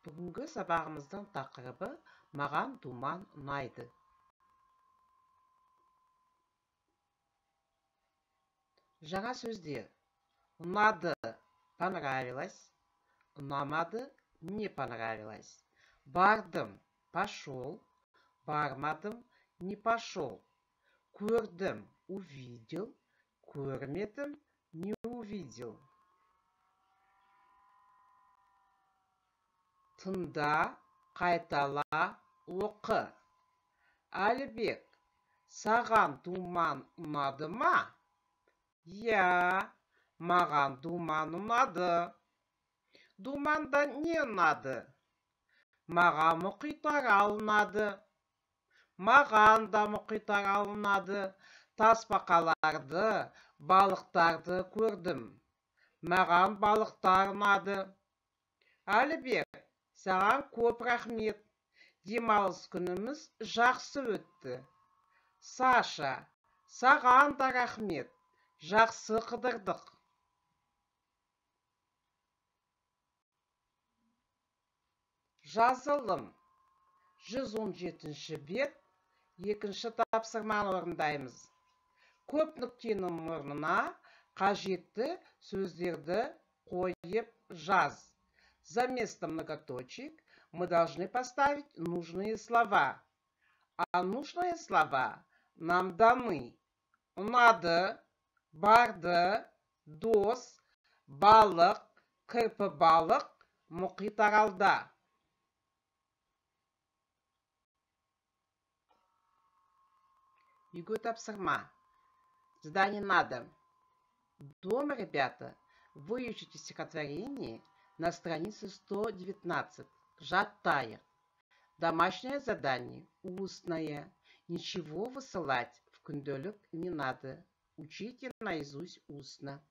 Бүгінгі сабағымыздың тақырыбы «Маған думан ұнайды». Жаңа сөздер. Ұнады – понравилось, ұнамады – не понравилось. Бардым – пошел, бармадым – не пошел. Көрдім – увидел, көрмедім – не увидел. Тыңда, қайтала, оқы. Әлібек, саған думан ұнады ма? Я, маған думан ұнады. Думанда не ұнады? Маған мұхитарал ұнады. Маған да мұхитарал ұнады. Тасбақаларды, балықтарды көрдім. Маған балықтар ұнады. Әлібек, саған көп рахмет. Демалыс күніміз жақсы өтті. Саша, саған да рахмет. Жақсы қыдырдық. Жазылым. 117-ші бет, екінші тапсырманы орындаймыз. Көп нүктенің орнына қажетті сөздерді қойып жаз. За место многоточек мы должны поставить нужные слова. А нужные слова нам даны. Ұнады, барды, дос, балық, кірпі балық, мұхитаралда. Үйге тапсырма. Задание на дом. Дома, ребята, вы учите стихотворение на странице 119. Жатая. Домашнее задание. Устное. Ничего высылать в күнделік не надо. Учите наизусть устно.